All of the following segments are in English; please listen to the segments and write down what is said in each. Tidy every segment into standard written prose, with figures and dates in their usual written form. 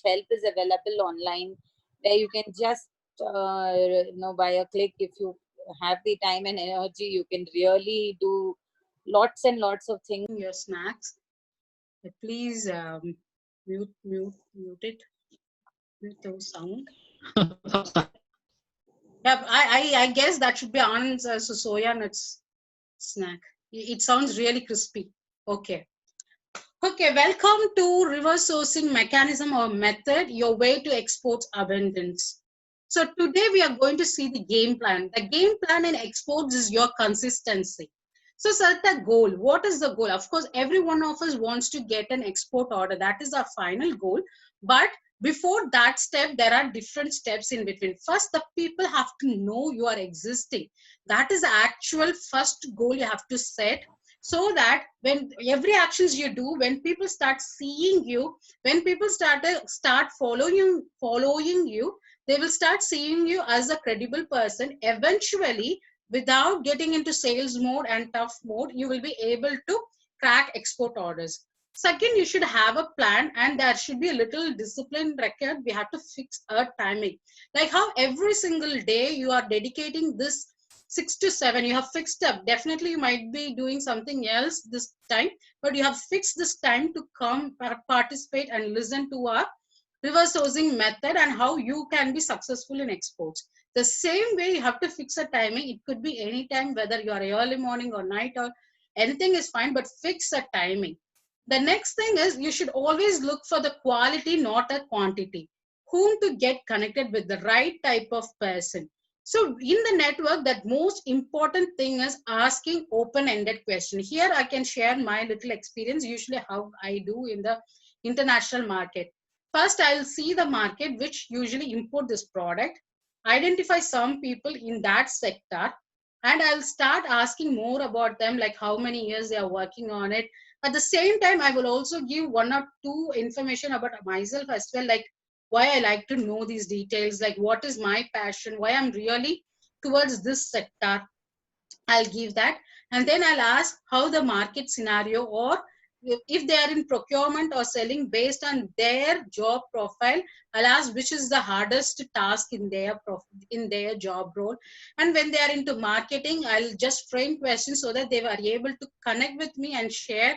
help is available online, where you can just by a click, if you have the time and energy, you can really do lots and lots of things. Your snacks. Please mute it. Mute those sound. Yeah, I guess that should be Anand's soya nuts snack. It sounds really crispy. Okay. Okay, welcome to reverse sourcing mechanism or method, your way to export abundance. So today we are going to see the game plan. The game plan in exports is your consistency. So set the goal. What is the goal? Of course, every one of us wants to get an export order. That is our final goal. But before that step, there are different steps in between. First, the people have to know you are existing. That is the actual first goal you have to set, so that when every actions you do, when people start seeing you, when people start following you, they will start seeing you as a credible person. Eventually, without getting into sales mode and tough mode, you will be able to crack export orders. Second, you should have a plan, and there should be a little discipline record. We have to fix a timing, like how every single day you are dedicating this 6 to 7, you have fixed up. Definitely you might be doing something else this time, but you have fixed this time to come participate and listen to our reverse sourcing method and how you can be successful in exports. The same way you have to fix a timing. It could be any time, whether you are early morning or night or anything is fine, but fix a timing. The next thing is you should always look for the quality, not a quantity. Whom to get connected with, the right type of person. So in the network, that most important thing is asking open-ended question. Here I can share my little experience, usually how I do in the international market. First, I'll see the market which usually import this product, identify some people in that sector, and I'll start asking more about them, like how many years they are working on it. At the same time, I will also give one or two information about myself as well, like why I like to know these details, like what is my passion, why I'm really towards this sector. I'll give that. And then I'll ask how the market scenario, or if they are in procurement or selling, based on their job profile, I'll ask which is the hardest task in in their job role. And when they are into marketing, I'll just frame questions so that they are able to connect with me and share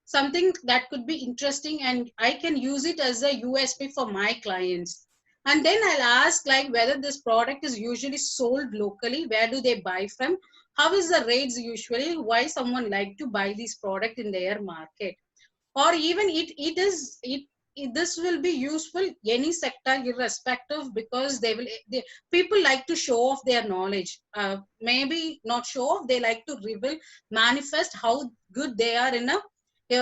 something that could be interesting, and I can use it as a USP for my clients. And then I'll ask like whether this product is usually sold locally, where do they buy from, how is the rates usually, why someone like to buy this product in their market. Or even this will be useful any sector irrespective, because people like to show off their knowledge, maybe not show off, they like to reveal, manifest how good they are in a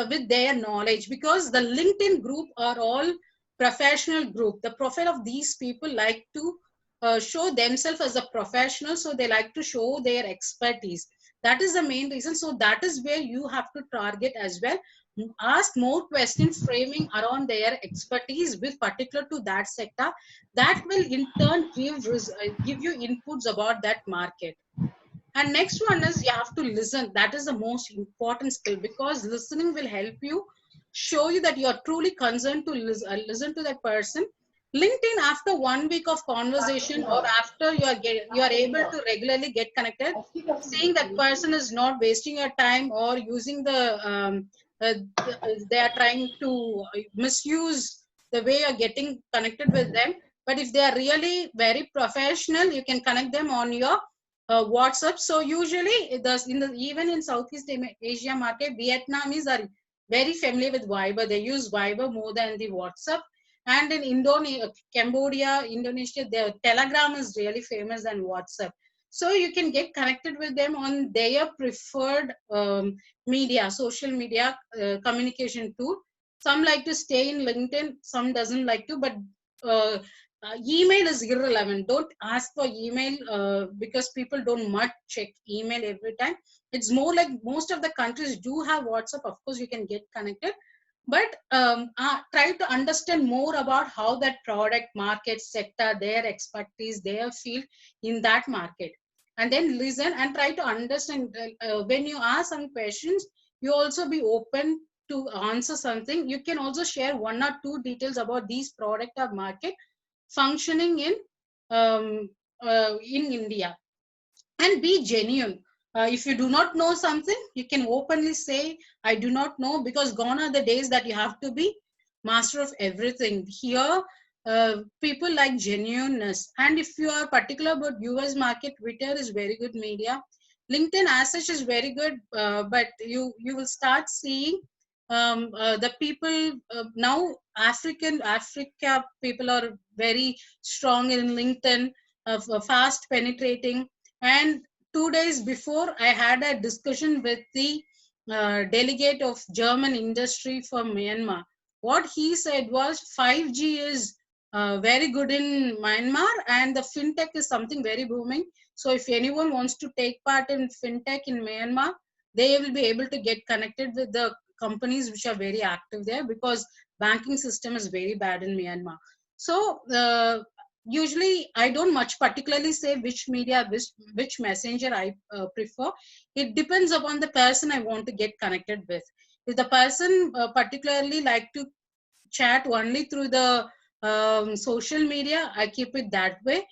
with their knowledge, because the LinkedIn group are all professional group. The profile of these people like to show themselves as a professional, so they like to show their expertise. That is the main reason. So that is where you have to target as well. Ask more questions framing around their expertise with particular to that sector. That will in turn give you inputs about that market. And next one is you have to listen. That is the most important skill, because listening will help you show you that you are truly concerned to listen to that person. LinkedIn, after 1 week of conversation, or after you are able to regularly get connected, seeing that person is not wasting your time or using uh, they are trying to misuse the way you're getting connected with them. But if they are really very professional, you can connect them on your WhatsApp. So usually, even in Southeast Asia market, Vietnamese are very familiar with Viber. They use Viber more than the WhatsApp. And in Cambodia, Indonesia, the Telegram is really famous than WhatsApp. So you can get connected with them on their preferred media, social media communication tool. Some like to stay in LinkedIn, some doesn't like to, but uh, email is irrelevant. Don't ask for email because people don't much check email every time. It's more like most of the countries do have WhatsApp. Of course, you can get connected, but try to understand more about how that product, market, sector, their expertise, their field in that market, and then listen and try to understand. When you ask some questions, you also be open to answer something, you can also share 1 or 2 details about these product or market functioning in India, and be genuine. If you do not know something, you can openly say, I do not know, because gone are the days that you have to be master of everything. Here, people like genuineness. And if you are particular about US market, Twitter is very good media. LinkedIn as such is very good, but you will start seeing the people now. Africa people are very strong in LinkedIn, fast penetrating. And 2 days before, I had a discussion with the delegate of German industry from Myanmar. What he said was 5G is very good in Myanmar, and the fintech is something very booming. So if anyone wants to take part in fintech in Myanmar, they will be able to get connected with the companies which are very active there, because banking system is very bad in Myanmar. So usually I don't much particularly say which media, which messenger I prefer. It depends upon the person I want to get connected with. If the person particularly like to chat only through the social media, I keep it that way.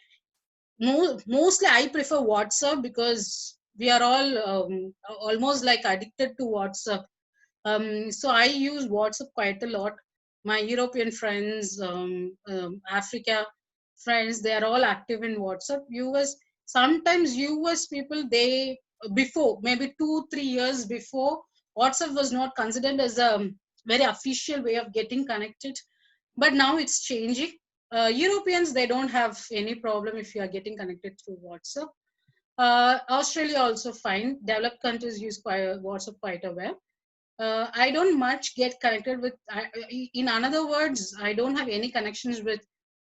Mostly I prefer WhatsApp, because we are all almost like addicted to WhatsApp. So I use WhatsApp quite a lot. My European friends, Africa friends, they are all active in WhatsApp. US, sometimes US people, they, before maybe 2-3 years before, WhatsApp was not considered as a very official way of getting connected, but now it's changing. Europeans, they don't have any problem if you are getting connected through WhatsApp. Australia also fine. Developed countries use WhatsApp quite a well. I don't much get connected with, in other words, I don't have any connections with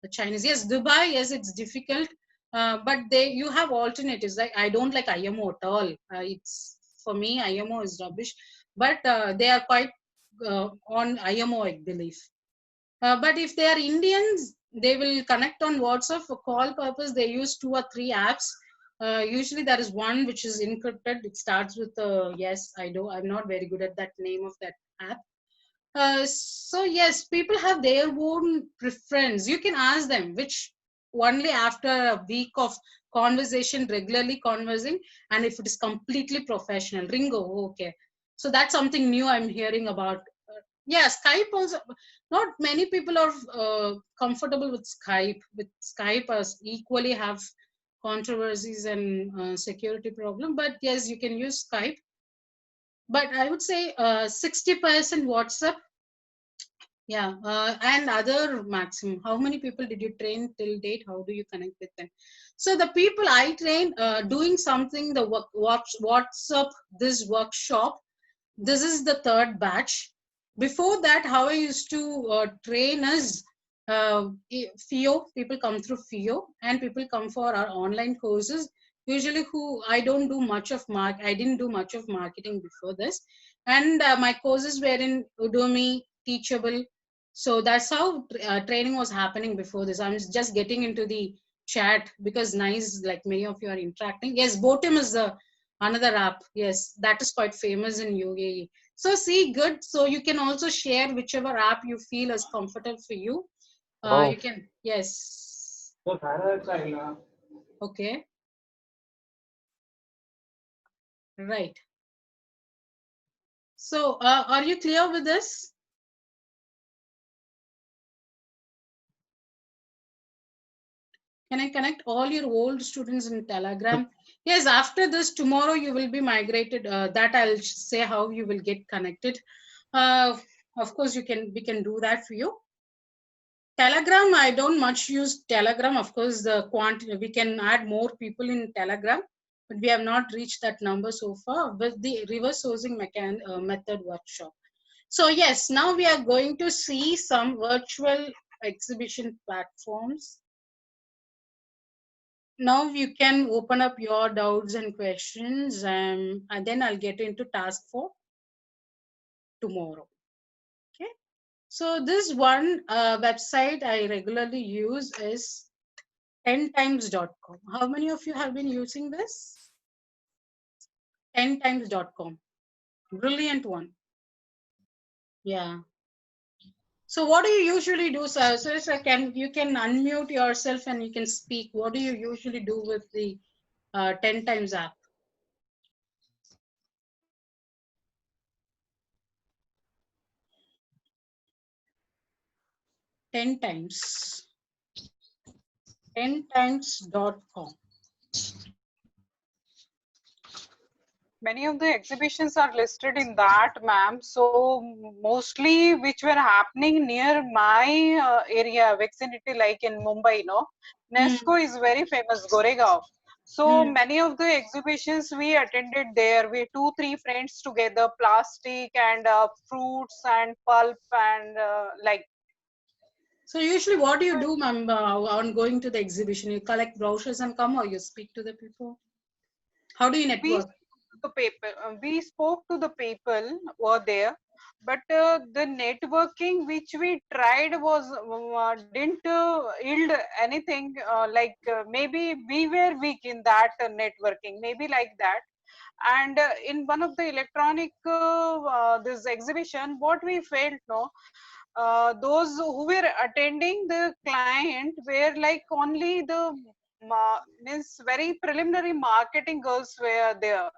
the Chinese. Yes, Dubai, yes, it's difficult, but you have alternatives. Like, I don't like IMO at all. It's, for me, IMO is rubbish, but they are quite on IMO, I believe. But if they are Indians, they will connect on WhatsApp for call purpose. They use 2 or 3 apps. Usually there is one which is encrypted. It starts with yes, I do. I'm not very good at that name of that app. So yes, people have their own preference. You can ask them which, only after a week of conversation, regularly conversing, and if it is completely professional, Ringo, okay. So that's something new I'm hearing about. Yeah, Skype also. Not many people are comfortable with Skype. With Skype, as equally have controversies and security problem. But yes, you can use Skype. But I would say 60% WhatsApp. Yeah, and other maximum. How many people did you train till date? How do you connect with them? So the people I train doing something, the WhatsApp, this workshop, this is the 3rd batch. Before that, how I used to train is FIO. People come through FIO, and people come for our online courses. Usually, who I don't do much of I didn't do much of marketing before this, and my courses were in Udemy, Teachable. So that's how training was happening before this. I'm just getting into the chat because nice, like many of you are interacting. Yes, Botim is the another app. Yes, that is quite famous in UAE. So see, good. So you can also share whichever app you feel is comfortable for you. Oh, You can, yes. Okay, right. So are you clear with this? Can I connect all your old students in Telegram? Yes, after this, tomorrow you will be migrated. That I'll say how you will get connected. Uh, of course, we can do that for you. Telegram, I don't much use Telegram. Of course, the quantity, we can add more people in Telegram, but we have not reached that number so far with the reverse sourcing method workshop. So yes, now we are going to see some virtual exhibition platforms. Now you can open up your doubts and questions, and then I'll get into task for tomorrow. Okay. So this one website I regularly use is 10times.com. How many of you have been using this? 10times.com. Brilliant one. Yeah. So what do you usually do, sir? So you can unmute yourself and you can speak. What do you usually do with the 10 times app? Ten times. 10times.com. Many of the exhibitions are listed in that, ma'am. So mostly which were happening near my area, vicinity, like in Mumbai, no. Nesco is very famous, Goregaon. So many of the exhibitions we attended there. We 2-3 friends together, plastic and fruits and pulp and like. So usually what do you do, ma'am, on going to the exhibition? You collect brochures and come, or you speak to the people? How do you network? We spoke to the people over there, but the networking which we tried was didn't yield anything. Maybe we were weak in that networking, maybe like that. And in one of the electronic this exhibition, what we felt, no, those who were attending the client were like only the means very preliminary marketing girls were there.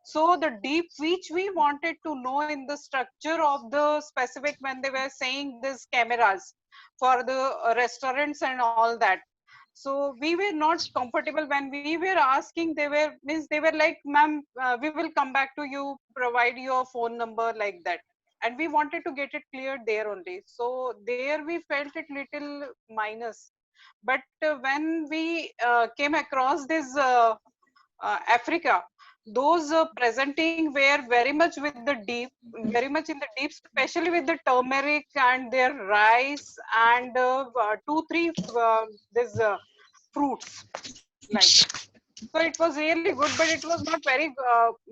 So the deep which we wanted to know in the structure of the specific, when they were saying these cameras for the restaurants and all that, so we were not comfortable when we were asking. They were like, ma'am, we will come back to you, provide your phone number, like that. And we wanted to get it cleared there only. So there we felt it little minus. But when we came across this Africa, those presenting were very much with the deep, very much in the deep, especially with the turmeric and their rice and 2-3 this fruits, like. So it was really good, but it was not very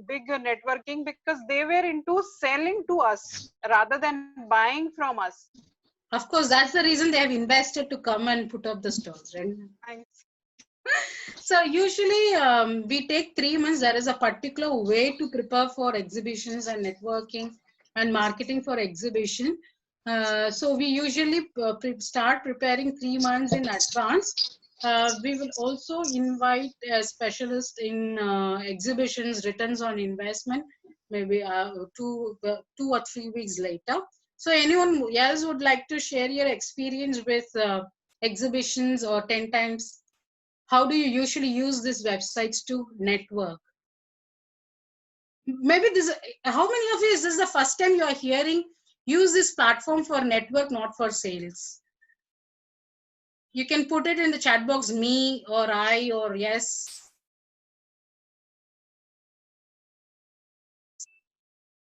big networking, because they were into selling to us rather than buying from us. Of course, that's the reason they have invested to come and put up the stalls, right? Thanks. So usually we take 3 months. There is a particular way to prepare for exhibitions and networking and marketing for exhibition. So we usually start preparing 3 months in advance. We will also invite a specialist in exhibitions, returns on investment, maybe 2 or 3 weeks later. So anyone else would like to share your experience with exhibitions or 10 times? How do you usually use these websites to network? Maybe this, how many of you, is this the first time you are hearing use this platform for network, not for sales? You can put it in the chat box, me or I or yes.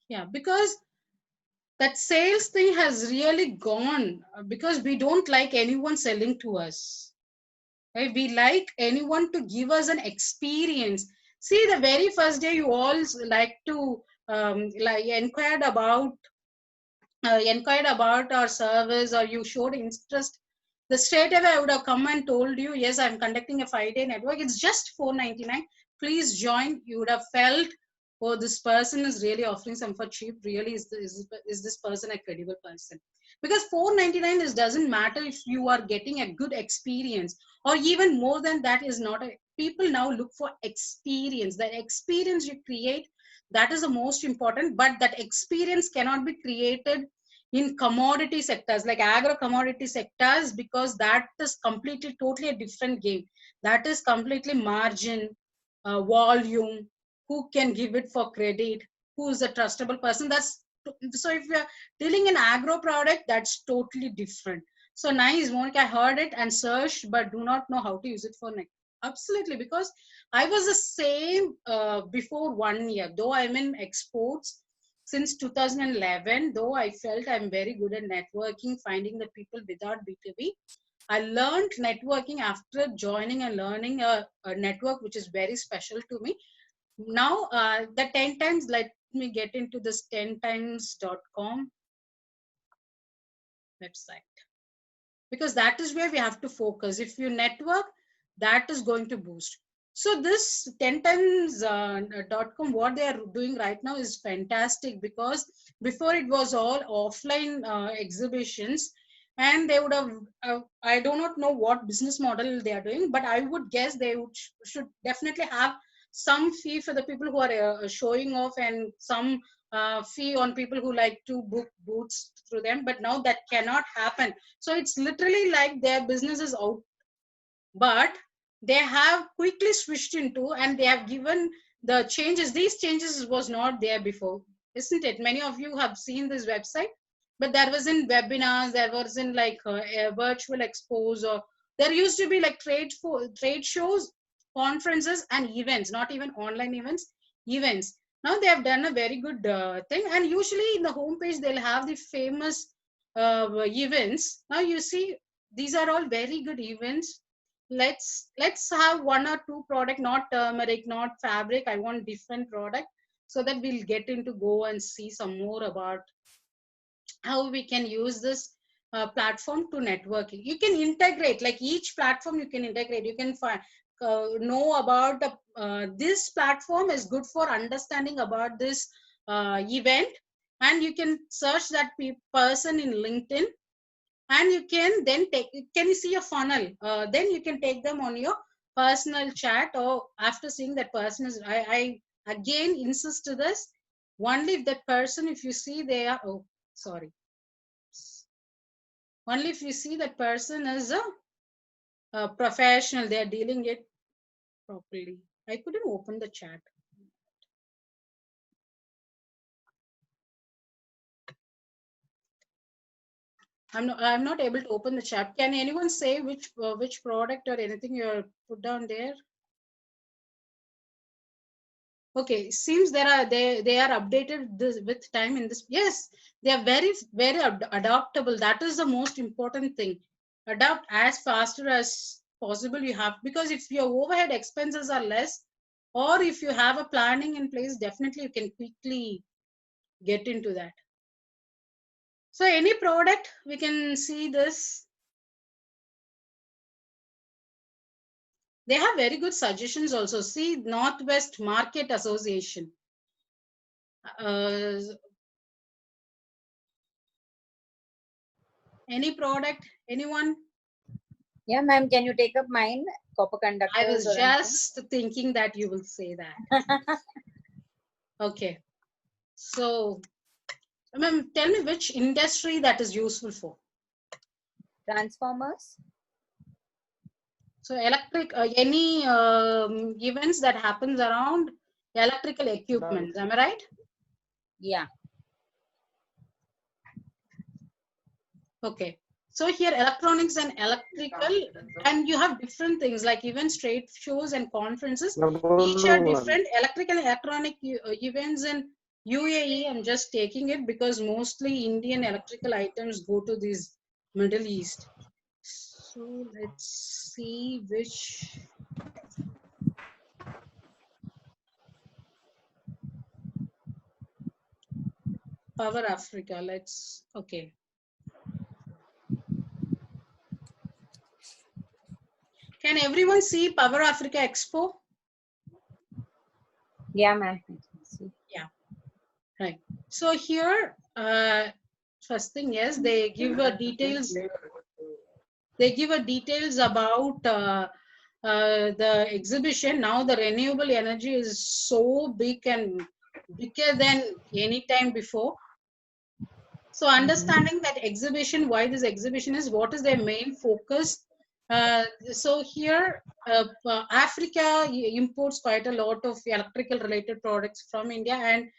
Yeah, because that sales thing has really gone, because we don't like anyone selling to us. Right? We like anyone to give us an experience. See, the very first day you all like to like inquired about our service, or you showed interest, the straight away I would have come and told you, yes, I'm conducting a 5-day network. It's just $4.99. Please join. You would have felt, oh, this person is really offering some for cheap. Really, is this person a credible person? Because $4.99 is doesn't matter if you are getting a good experience, or even more than that is not a. People now look for experience. The experience you create, that is the most important. But that experience cannot be created in commodity sectors like agro commodity sectors, because that is completely totally a different game. That is completely margin, volume, who can give it for credit, who is a trustable person. That's so if you're dealing in agro product, that's totally different. So nice, Monica, I heard it and searched, but do not know how to use it for next. Absolutely, because I was the same before 1 year, though I'm in exports since 2011. Though I felt I'm very good at networking, finding the people without B2B. I learned networking after joining and learning a network which is very special to me. Now, the 10 times, let me get into this 10times.com website, because that is where we have to focus. If you network, that is going to boost. So this 10times.com, what they are doing right now is fantastic, because before it was all offline exhibitions, and they would have, I do not know what business model they are doing, but I would guess they should definitely have some fee for the people who are showing off, and some fee on people who like to book booths through them. But now that cannot happen. So it's literally like their business is out, but they have quickly switched into, and they have given the changes. These changes was not there before, isn't it? Many of you have seen this website, but there was in webinars, there was in like virtual expos, or there used to be like trade shows, conferences and events, not even online events. Now they have done a very good thing, and usually in the homepage they'll have the famous events. Now you see, these are all very good events. Let's have one or two product, not turmeric, not fabric. I want different product, so that we'll get into go and see some more about how we can use this platform to networking. You can integrate, like each platform you can integrate. You can find know about this platform is good for understanding about this event, and you can search that person in LinkedIn, and you can then take, can you see a funnel, then you can take them on your personal chat, or after seeing that person is, I again insist to this, only if that person, if you see they are, oh sorry, only if you see that person is a professional, they are dealing it properly. I couldn't open the chat. I'm not able to open the chat. Can anyone say which product or anything you put down there? Okay, seems they are updated this with time in this. Yes, they are very adaptable. That is the most important thing. Adapt as faster as possible you have, because if your overhead expenses are less, or if you have a planning in place, definitely you can quickly get into that. So any product, we can see this. They have very good suggestions also. See, Northwest Market Association. Any product, anyone? Yeah, ma'am, can you take up mine? Copper conductors. I was or just thinking that you will say that. Okay. So, ma'am, tell me which industry that is useful for. Transformers. So electric, any events that happens around electrical equipment, am I right? Yeah. Okay. So here electronics and electrical, and you have different things like even trade shows and conferences. Each are different. Electrical and electronic events in UAE, I'm just taking it because mostly Indian electrical items go to this Middle East. So let's see which. Power Africa, let's, okay. Can everyone see Power Africa Expo? Yeah, ma'am. Yeah, right. So here, first thing is they give a details. They give a details about the exhibition. Now the renewable energy is so big and bigger than any time before. So understanding that exhibition, why this exhibition is, what is their main focus. So here, Africa imports quite a lot of electrical related products from India, and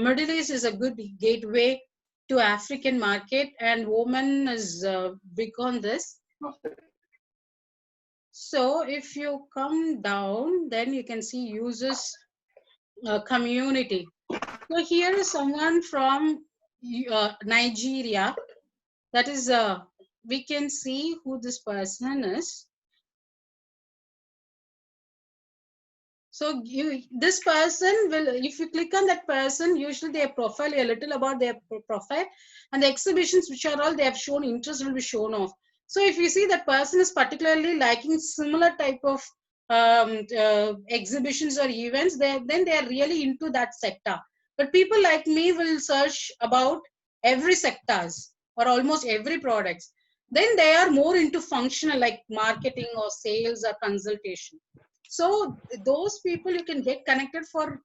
Middle East is a good gateway to African market, and women is big on this. So if you come down, then you can see users community. So here is someone from Nigeria. That is, we can see who this person is. So this person will, if you click on that person, usually their profile, a little about their profile, and the exhibitions which are all they have shown interest will be shown off. So if you see that person is particularly liking similar type of exhibitions or events, then they are really into that sector. But people like me will search about every sectors or almost every products. Then they are more into functional like marketing or sales or consultation. So those people you can get connected for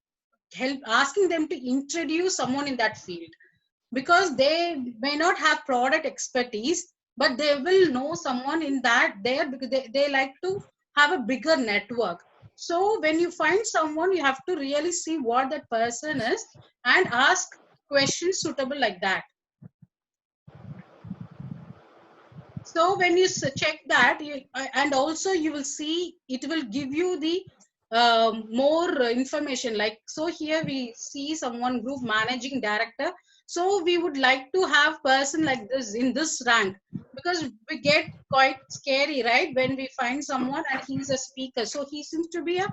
help, asking them to introduce someone in that field, because they may not have product expertise, but they will know someone in that there, because they like to have a bigger network. So when you find someone, you have to really see what that person is and ask questions suitable like that. So when you check that, and also you will see it will give you the more information. Like, so here we see someone group managing director. So we would like to have person like this in this rank, because we get quite scary, right? When we find someone and he's a speaker. So he seems to be a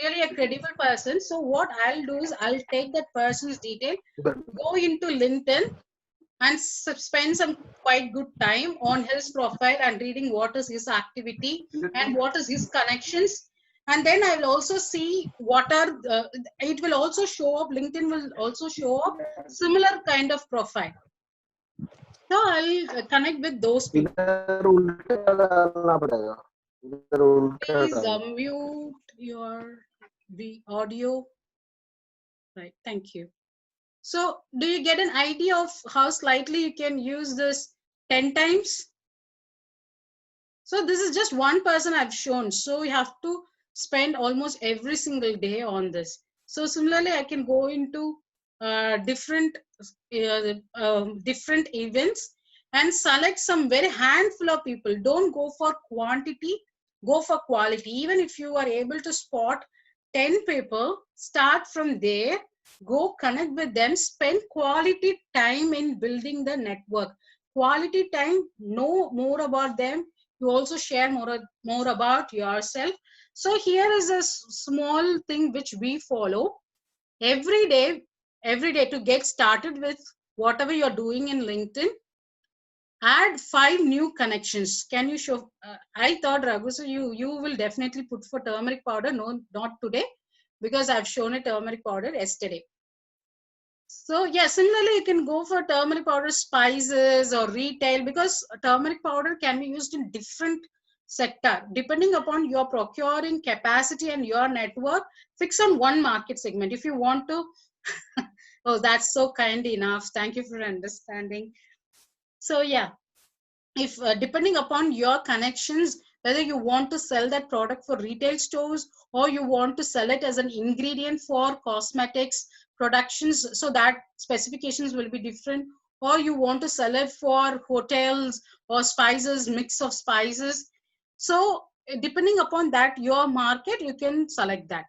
really a credible person. So what I'll do is I'll take that person's detail, go into LinkedIn, and spend some quite good time on his profile and reading what is his activity and what is his connections. And then I will also see what are it will also show up, LinkedIn will also show up similar kind of profile. So I'll connect with those people. इधर उल्टा डालना पड़ेगा, इधर उल्टा Please डालना। mute your the audio. Right, thank you. So do you get an idea of how slightly you can use this 10 times? So this is just one person I've shown. So you have to spend almost every single day on this. So similarly, I can go into different different events and select some very handful of people. Don't go for quantity, go for quality. Even if you are able to spot 10 people, start from there, go connect with them, spend quality time in building the network. Quality time, know more about them. You also share more about yourself. So here is a small thing which we follow every day to get started with whatever you're doing in LinkedIn. Add 5 new connections. Can you show? I thought, Raghu, so you will definitely put for turmeric powder. No, not today, because I've shown a turmeric powder yesterday. So yeah, similarly, you can go for turmeric powder, spices or retail, because turmeric powder can be used in different sector. Depending upon your procuring capacity and your network, fix on one market segment. If you want to, oh, that's so kind enough. Thank you for understanding. So yeah, if depending upon your connections, whether you want to sell that product for retail stores or you want to sell it as an ingredient for cosmetics productions, so that specifications will be different, or you want to sell it for hotels or spices, mix of spices. So depending upon that, your market, you can select that.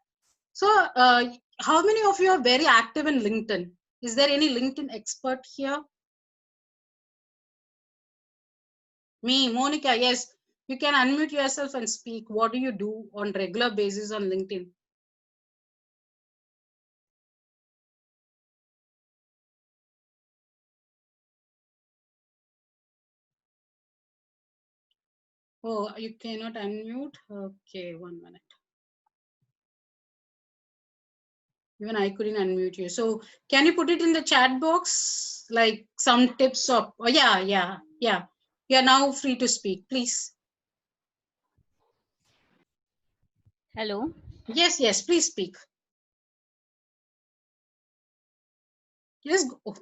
So how many of you are very active in LinkedIn? Is there any LinkedIn expert here? Me, Monica, yes. You can unmute yourself and speak. What do you do on regular basis on LinkedIn? Oh, you cannot unmute? Okay, 1 minute. Even I couldn't unmute you. So can you put it in the chat box? Like some tips of, oh yeah. You're now free to speak, please. Hello. Yes, please speak. Yes, go.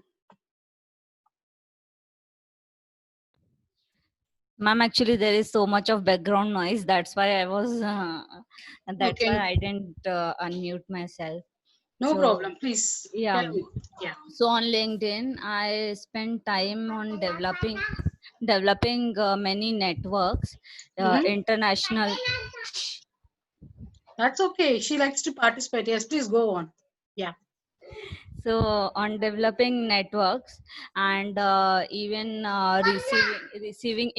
Ma'am, actually there is so much of background noise. That's why I was, that's why Okay, I didn't unmute myself. no So, problem. Please yeah. tell me. Yeah. So on LinkedIn, I spend time on developing many networks, international. That's okay. She likes to participate. Yes, please go on. Yeah. So on developing networks and even receiving.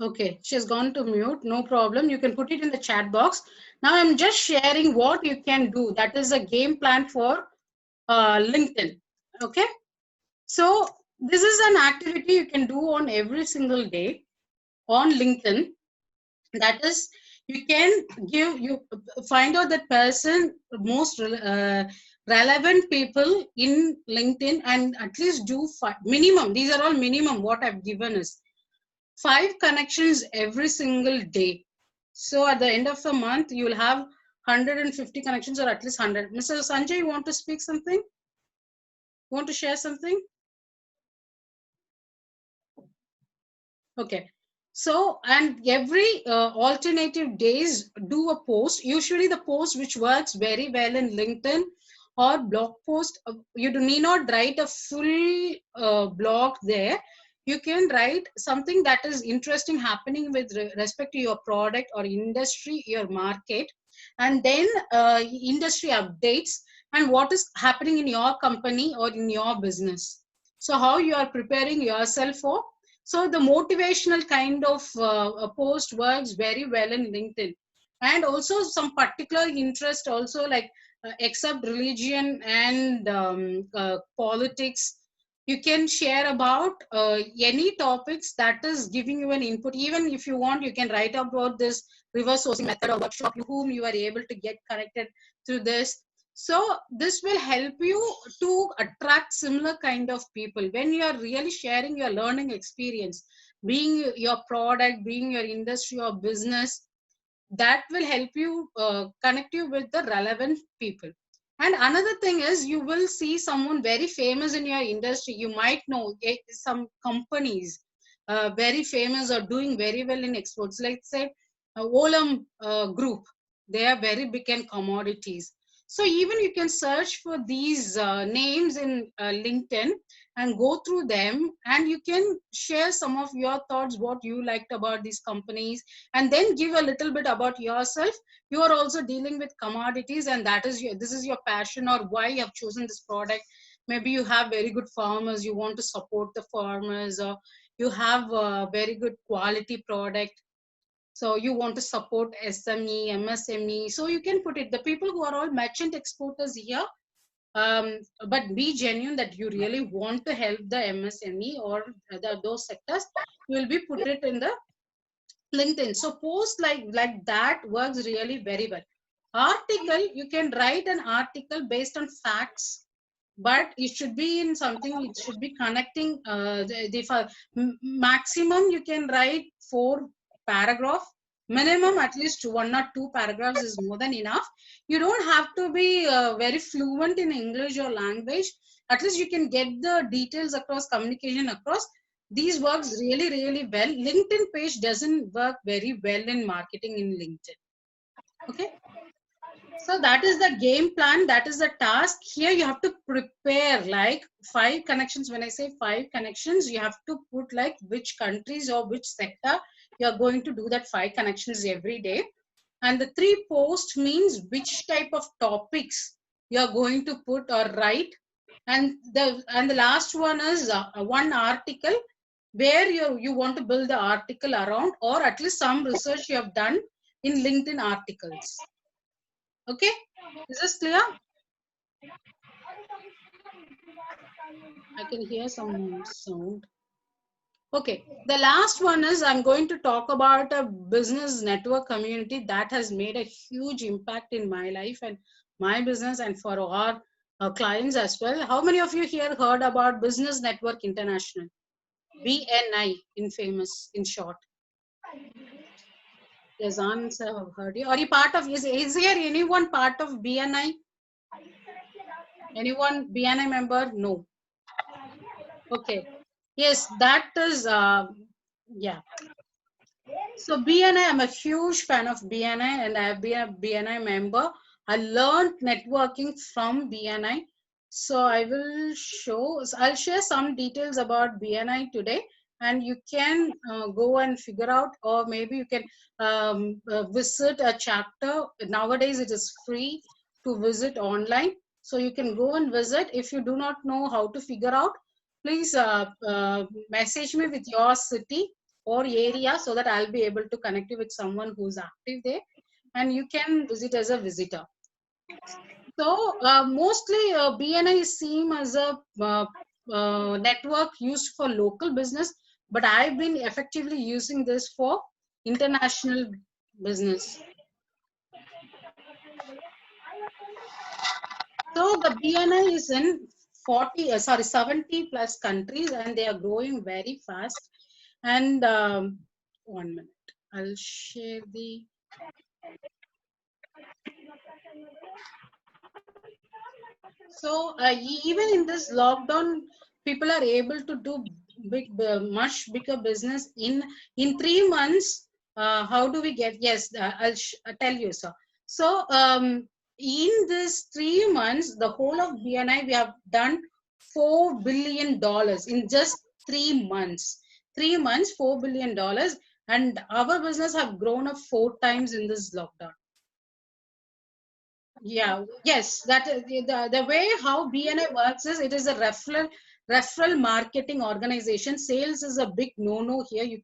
Okay, she's gone to mute. No problem. You can put it in the chat box. Now I'm just sharing what you can do. That is a game plan for LinkedIn. Okay. So this is an activity you can do on every single day on LinkedIn. That is, you can find out that person most relevant people in LinkedIn, and at least do minimum, these are all minimum what I've given is 5 connections every single day. So at the end of the month you will have 150 connections, or at least 100. Mr. Sanjay, you want to speak something? Want to share something? Okay. So, and every alternative days do a post. Usually the post which works very well in LinkedIn or blog post, you do need not write a full blog there. You can write something that is interesting happening with respect to your product or industry, your market, and then industry updates and what is happening in your company or in your business. So how you are preparing yourself for. So the motivational kind of a post works very well in LinkedIn. And also some particular interest also, like except religion and politics, you can share about any topics that is giving you an input. Even if you want, you can write about this reverse sourcing method or workshop, whom you are able to get connected through this. So this will help you to attract similar kind of people when you are really sharing your learning experience, being your product, being your industry or business. That will help you connect you with the relevant people. And another thing is, you will see someone very famous in your industry. You might know some companies very famous or doing very well in exports, like say Olam group. They are very big in commodities. So even you can search for these names in LinkedIn and go through them, and you can share some of your thoughts, what you liked about these companies, and then give a little bit about yourself. You are also dealing with commodities, and that is this is your passion, or why you have chosen this product. Maybe you have very good farmers, you want to support the farmers, or you have a very good quality product, so you want to support SME, MSME. So you can put it, the people who are all merchant exporters here, but be genuine that you really want to help the MSME or those sectors. You will be put it in the LinkedIn. So post like that works really very well. Article, you can write an article based on facts, but it should be in something, it should be connecting maximum you can write 4 paragraph. Minimum at least 1 or 2 paragraphs is more than enough. You don't have to be very fluent in English or language. At least you can get the details across, communication across. These works really, really well. LinkedIn page doesn't work very well in marketing in LinkedIn. Okay. So that is the game plan. That is the task. Here you have to prepare like 5 connections. When I say 5 connections, you have to put like which countries or which sector you are going to do that 5 connections every day. And the 3 post means which type of topics you are going to put or write. And the last one is one article where you want to build the article around, or at least some research you have done in LinkedIn articles. Okay, is this clear? I can hear some sound. Okay, the last one is I'm going to talk about a business network community that has made a huge impact in my life and my business, and for our clients as well. How many of you here heard about Business Network International? BNI in famous, in short. Yes, answer, have heard you. Are you part of, is there anyone part of BNI? Anyone BNI member? No. Okay. Yes, that is, yeah. So BNI, I'm a huge fan of BNI, and I have been a BNI member. I learned networking from BNI. So I will show, I'll share some details about BNI today, and you can go and figure out, or maybe you can visit a chapter. Nowadays it is free to visit online. So you can go and visit. If you do not know how to figure out, please message me with your city or area, so that I'll be able to connect you with someone who's active there, and you can visit as a visitor. So mostly BNI is seen as a network used for local business, but I've been effectively using this for international business. So the BNI is in 70 plus countries, and they are growing very fast. And 1 minute, I'll share the. So even in this lockdown, people are able to do much bigger business in 3 months. How do we get? Yes, I'll tell you, sir. So in this 3 months, the whole of BNI, we have done $4 billion in just 3 months. 3 months, $4 billion, and our business have grown up 4 times in this lockdown. Yeah, yes, that is the way how BNI works is it is a referral marketing organization. Sales is a big no-no here. You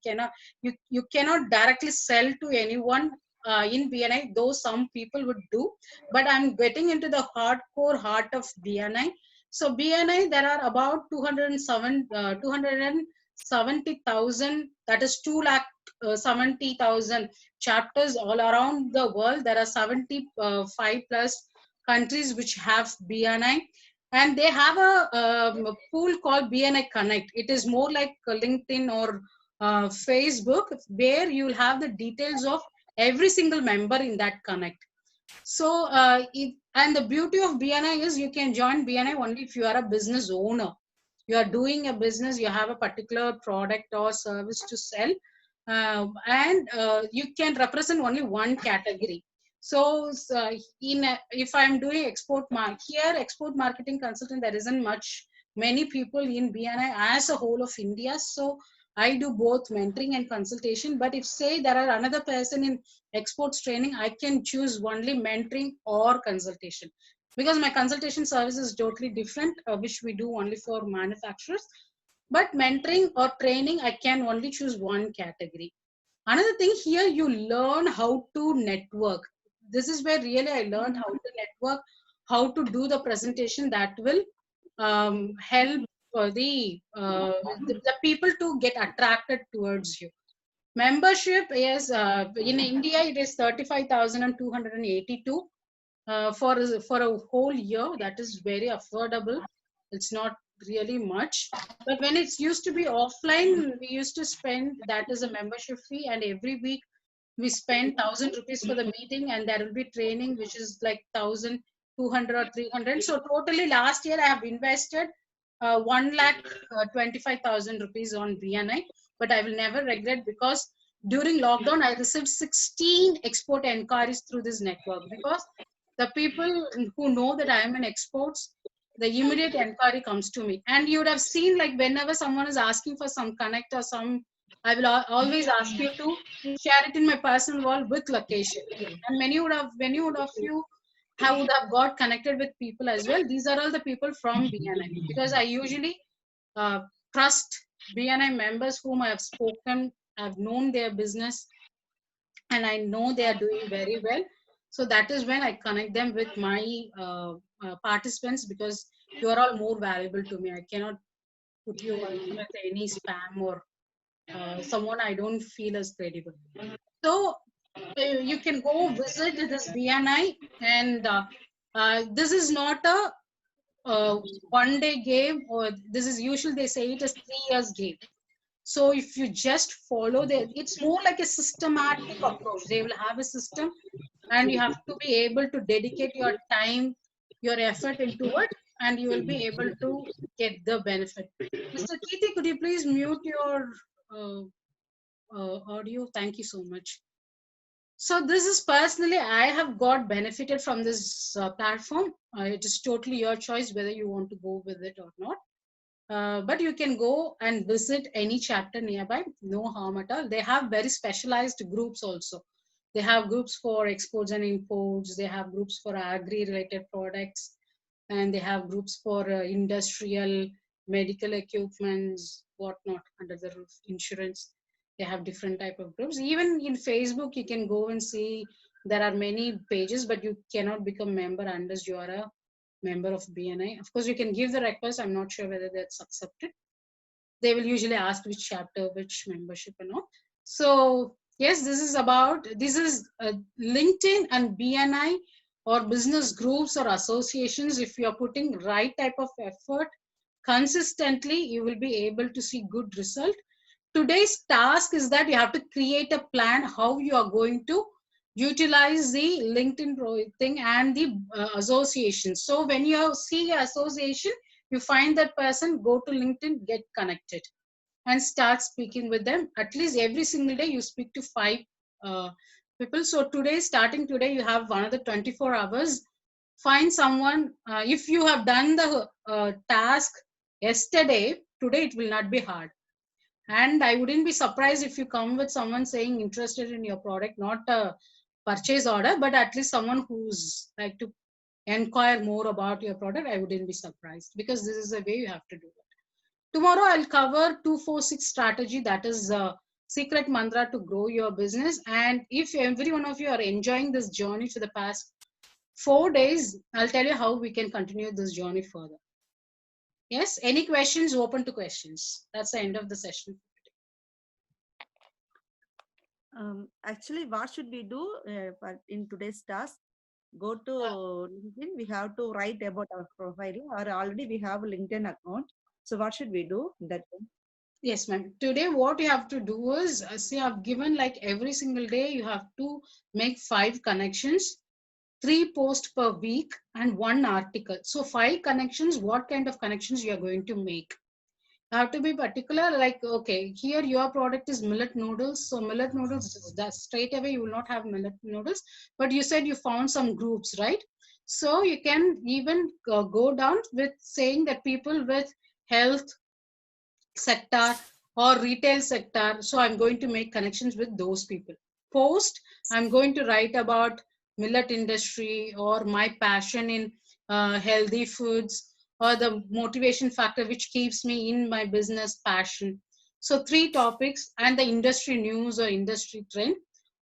cannot directly sell to anyone in BNI, though some people would do. But I'm getting into the hardcore heart of BNI. So BNI, there are about 270,000, that is 2,70,000 chapters all around the world. There are 75 plus countries which have BNI, and they have a pool called BNI Connect. It is more like LinkedIn or Facebook, where you'll have the details of every single member in that Connect. So and the beauty of BNI is you can join BNI only if you are a business owner. You are doing a business, you have a particular product or service to sell, and you can represent only one category. So if I'm doing export marketing consultant, there isn't many people in BNI as a whole of India. So I do both mentoring and consultation. But if say there are another person in exports training, I can choose only mentoring or consultation, because my consultation service is totally different, which we do only for manufacturers. But mentoring or training, I can only choose one category. Another thing here, you learn how to network. This is where really I learned how to network, how to do the presentation that will help the people to get attracted towards you. Membership is in India, it is 35,282 for a whole year. That is very affordable. It's not really much. But when it's used to be offline, we used to spend, that is a membership fee, and every week we spend 1,000 rupees for the meeting, and there will be training which is like 1,200 or 300. So totally last year I have invested 1,25,000 rupees on BNI, but I will never regret, because during lockdown I received 16 export inquiries through this network, because the people who know that I am in exports, the immediate inquiry comes to me. And you would have seen, like, whenever someone is asking for some connect or some, I will always ask you to share it in my personal wall with location. And many would have you would have got connected with people as well. These are all the people from BNI, because I usually trust BNI members whom I have spoken, I've known their business, and I know they are doing very well. So that is when I connect them with my participants, because you are all more valuable to me. I cannot put you with any spam or someone I don't feel as credible. So you can go visit this BNI, and this is not a one-day game, or this is usually they say it is 3 years game. So if you just follow it's more like a systematic approach. They will have a system, and you have to be able to dedicate your time, your effort into it, and you will be able to get the benefit. Mr. Keethi, could you please mute your audio? Thank you so much. So this is personally, I have got benefited from this platform. It is totally your choice whether you want to go with it or not. But you can go and visit any chapter nearby, no harm at all. They have very specialized groups also. They have groups for exports and imports. They have groups for agri-related products, and they have groups for industrial, medical equipments, whatnot, under the roof, insurance. They have different type of groups. Even in Facebook, you can go and see there are many pages, but you cannot become member unless you are a member of BNI. Of course, you can give the request. I'm not sure whether that's accepted. They will usually ask which chapter, which membership and all. So Yes, this is LinkedIn and BNI or business groups or associations. If you are putting right type of effort consistently, you will be able to see good result. Today's task is that you have to create a plan how you are going to utilize the LinkedIn thing and the association. So when you see an association, you find that person, go to LinkedIn, get connected and start speaking with them. At least every single day you speak to 5 people. So today, starting today, you have another 24 hours. Find someone. If you have done the task yesterday, today it will not be hard. And I wouldn't be surprised if you come with someone saying interested in your product, not a purchase order, but at least someone who's like to inquire more about your product. I wouldn't be surprised, because this is the way you have to do it. Tomorrow I'll cover 246 strategy, that is secret mantra to grow your business. And if every one of you are enjoying this journey for the past 4 days, I'll tell you how we can continue this journey further. Yes, any questions? Open to questions. That's the end of the session. Actually, what should we do in today's task? Go to LinkedIn. We have to write about our profile, or already we have a LinkedIn account. So what should we do in that one? Yes, ma'am. Today, what you have to do is, see, I've given like every single day, you have to make 5 connections, 3 posts per week, and 1 article. So 5 connections, what kind of connections you are going to make? You have to be particular, like, okay, here your product is millet noodles. So millet noodles, that straight away you will not have millet noodles, but you said you found some groups, right? So you can even go down with saying that people with health sector or retail sector. So I'm going to make connections with those people. Post, I'm going to write about millet industry or my passion in healthy foods, or the motivation factor which keeps me in my business passion. So 3 topics, and the industry news or industry trend.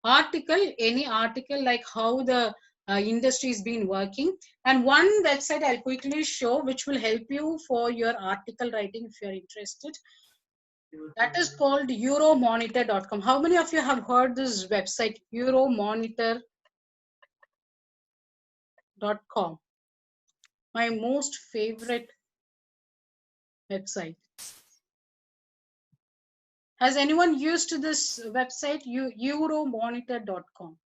Article, any article like how the industry has been working. And one website I'll quickly show which will help you for your article writing if you're interested. That is called euromonitor.com. How many of you have heard this website, euromonitor.com? My most favorite website. Has anyone used this website, euromonitor.com?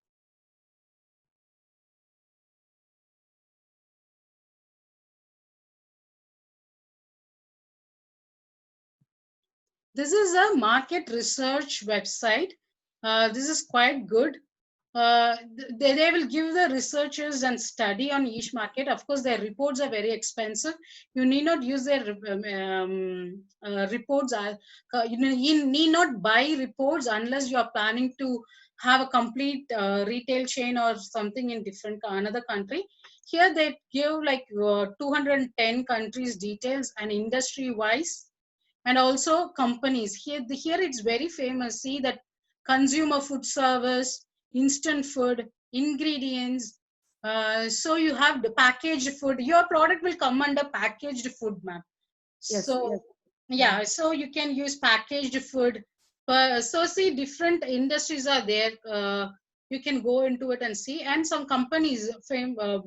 This is a market research website. This is quite good. They will give the researchers and study on each market. Of course, their reports are very expensive. You need not use their reports. You need not buy reports unless you are planning to have a complete retail chain or something in another country. Here they give like 210 countries details and industry wise, and also companies. Here it's very famous. See that consumer food service, instant food, ingredients. So you have the packaged food. Your product will come under packaged food, ma'am. Yes, So yes. yeah, so you can use packaged food. So see, different industries are there. You can go into it and see. And some companies,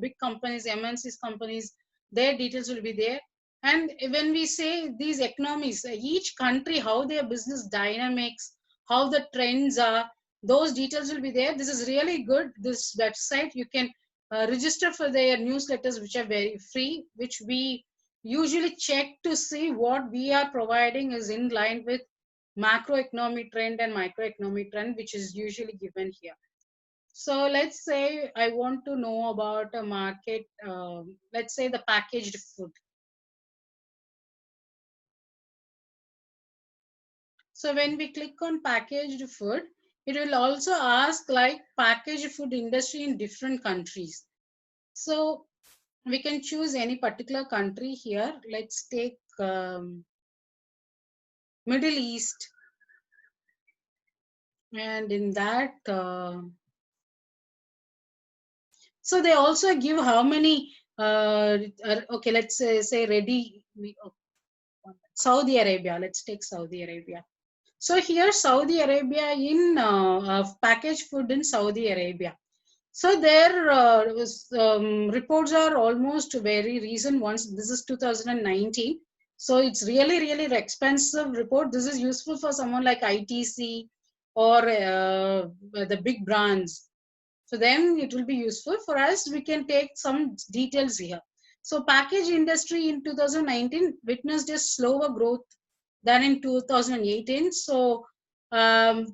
big companies, MNCs companies, their details will be there. And when we say these economies, each country, how their business dynamics, how the trends are, those details will be there. This is really good. This website, you can register for their newsletters, which are very free, which we usually check to see what we are providing is in line with macroeconomic trend and microeconomic trend, which is usually given here. So let's say I want to know about a market, let's say the packaged food. So when we click on packaged food, it will also ask like packaged food industry in different countries. So we can choose any particular country here. Let's take Middle East. And in that, so they also give how many, okay, let's say ready, Saudi Arabia. Let's take Saudi Arabia. So here Saudi Arabia in packaged food in Saudi Arabia. So their reports are almost very recent ones. This is 2019. So it's really expensive report. This is useful for someone like ITC or the big brands. For them, it will be useful. For us, we can take some details here. So package industry in 2019 witnessed a slower growth than in 2018. So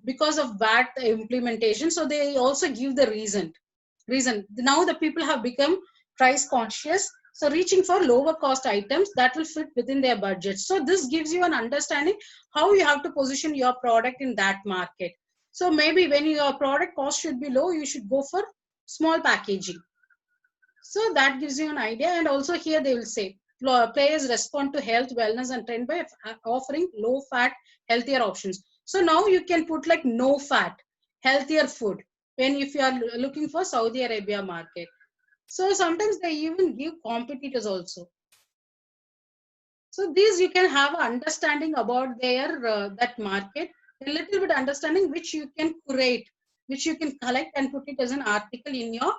because of that implementation, so they also give the reason. Now the people have become price conscious, so reaching for lower cost items that will fit within their budget. So this gives you an understanding how you have to position your product in that market. So maybe when your product cost should be low, you should go for small packaging. So that gives you an idea. And also here they will say players respond to health, wellness, and trend by offering low fat, healthier options. So now you can put like no fat, healthier food when if you are looking for Saudi Arabia market. So sometimes they even give competitors also. So these you can have an understanding about their that market, a little bit understanding which you can curate, which you can collect and put it as an article in your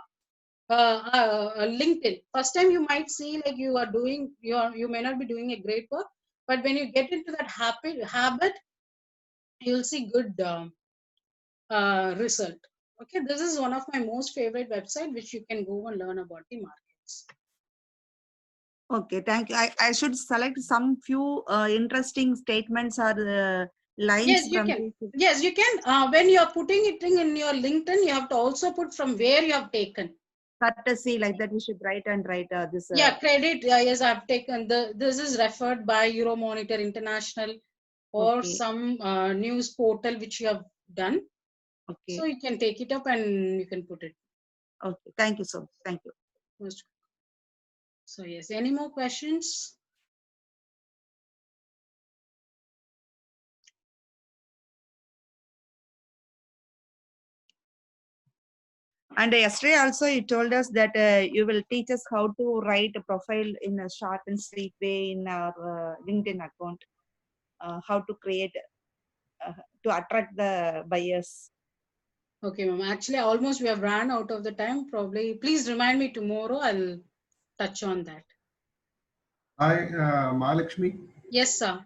LinkedIn. First time you might see like you are doing, you may not be doing a great work, but when you get into that habit, you'll see good result. Okay, this is one of my most favorite website which you can go and learn about the markets. Okay, thank you. I should select some few interesting statements or lines Yes, you from can. this. Yes, you can. When you are putting it in your LinkedIn, you have to also put from where you have taken. Courtesy like that we should write this. Yeah, credit. Yes, I've taken this is referred by Euromonitor International or Okay. some news portal which you have done. Okay. So you can take it up and you can put it. Okay. Thank you so much. Thank you. So yes, any more questions? And yesterday also you told us that you will teach us how to write a profile in a short and sweet way in our LinkedIn account. How to create to attract the buyers. Okay, ma'am. Actually, almost we have run out of the time. Probably, please remind me tomorrow. I'll touch on that. Hi, Mahalakshmi. Yes, sir.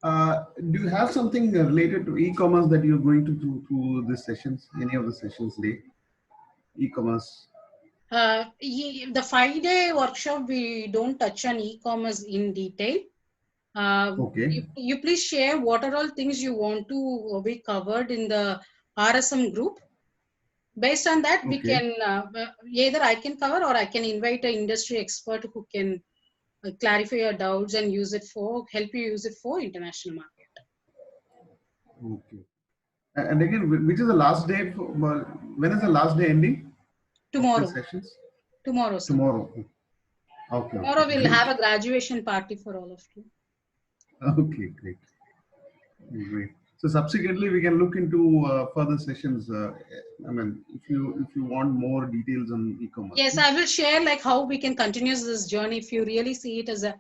Do you have something related to e-commerce that you're going to do through the sessions, any of the sessions today? E-commerce. The 5-day workshop, we don't touch on e-commerce in detail. Okay. You please share what are all things you want to be covered in the RSM group. Based on that, we can either I can cover or I can invite an industry expert who can clarify your doubts and help you use it for international market. Okay. And again, which is the last day? When is the last day ending? Tomorrow. Sessions? Tomorrow, sir. Tomorrow. Okay. Tomorrow we'll have a graduation party for all of you. Okay, great. Great. So subsequently, we can look into further sessions. I mean, if you want more details on e-commerce. Yes, I will share like how we can continue this journey. If you really see it as a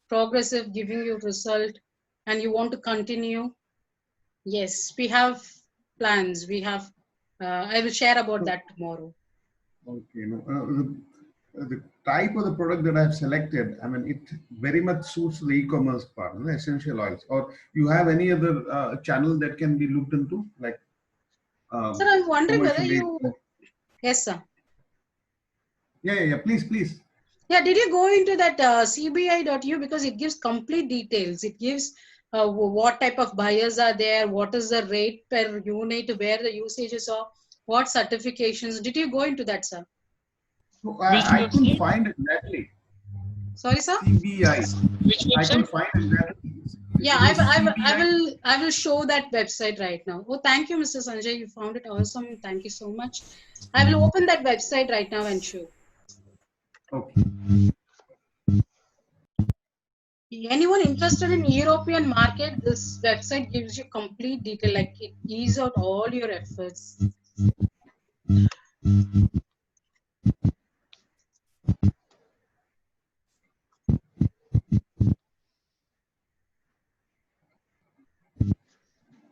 progressive, giving you result, and you want to continue, yes, we have plans. We have. I will share about that tomorrow. Okay. No, the type of the product that I've selected, I mean, it very much suits the e-commerce part, the essential oils. Or you have any other channel that can be looked into, like? Sir, I'm wondering whether commercially- you. Yes, sir. Yeah. Please. Yeah, did you go into that cbi.u because it gives complete details. It gives what type of buyers are there, what is the rate per unit, where the usages are, what certifications. Did you go into that, sir? So I couldn't find exactly. Sorry, sir. CBI. Which I website? couldn't find exactly. Yeah, It is I will show that website right now. Oh, thank you, Mr. Sanjay. You found it awesome. Thank you so much. I will open that website right now and show. Okay. Anyone interested in European market, this website gives you complete detail, like it ease out all your efforts.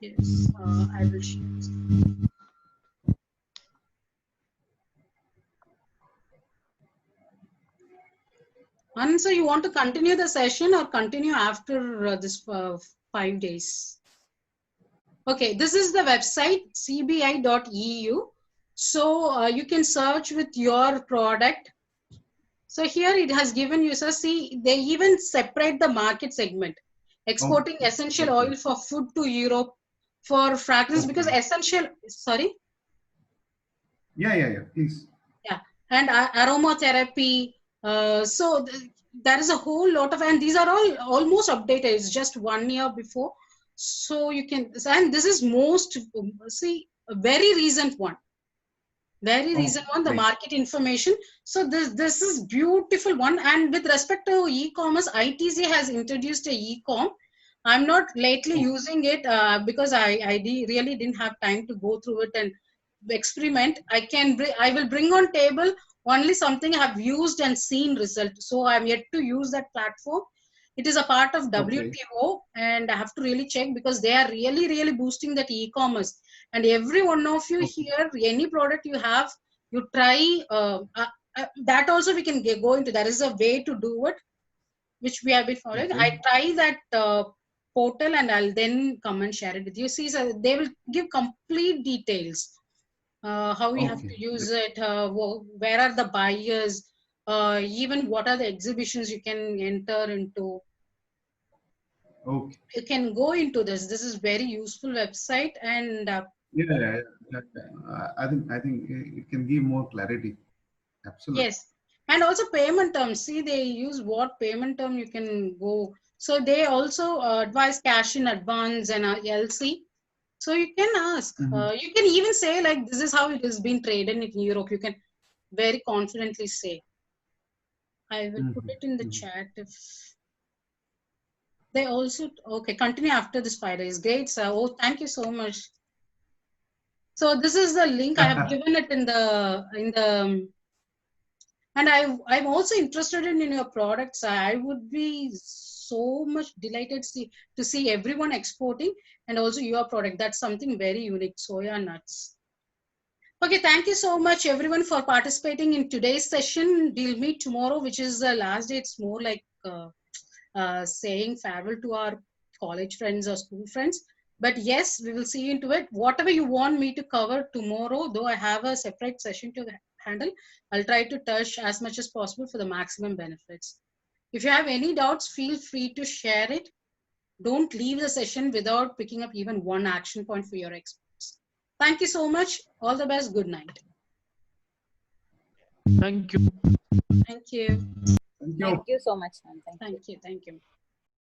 Yes, I will share. And so you want to continue the session or continue after this 5 days? Okay, this is the website cbi.eu. So you can search with your product. So here it has given you, so see, they even separate the market segment. Exporting essential Okay. oil for food to Europe, for fragrance, because Okay. essential, sorry? Yeah. Please. Yeah, and aromatherapy. So there is a whole lot of, and these are all almost updated. It's just 1 year before. So you can, and this is most, see, a very recent one. Very recent one, the Great. market information. So this is beautiful one. And with respect to e-commerce, ITC has introduced a e-com. I'm not lately using it because I really didn't have time to go through it and experiment. I will bring on table only something I have used and seen result. So I'm yet to use that platform. It is a part of Okay. WTO, and I have to really check because they are really boosting that e-commerce. And every one of you here, any product you have, you try. That also we can go into. There is a way to do it, which we have been following. Okay. I try that portal and I'll then come and share it with you. See, so they will give complete details. How you have Okay. to use it, where are the buyers, even what are the exhibitions you can enter into. Okay. You can go into this. This is very useful website, and Yeah. I think it can give more clarity. Absolutely. yes, and also payment terms. See, they use what payment term you can go. So they also advise cash in advance and LC. So you can ask. Mhm. You can even say like this is how it has been traded in Europe. You can very confidently say. I will put it in the chat if they also okay. Continue after this 5 days. Great, sir. Oh, thank you so much. So this is the link I have given it in the. And I'm also interested in your products. I would be so much delighted to see everyone exporting and also your product. That's something very unique, soya nuts. Okay, thank you so much everyone for participating in today's session. We'll meet tomorrow, which is the last day. It's more like saying farewell to our college friends or school friends. But yes, we will see into it. Whatever you want me to cover tomorrow, though I have a separate session to handle, I'll try to touch as much as possible for the maximum benefits. If you have any doubts, feel free to share it. Don't leave the session without picking up even one action point for your experts. Thank you so much. All the best. Good night. Thank you. Thank you. Thank you. Thank you so much, ma'am. Thank you. Thank you. Thank you.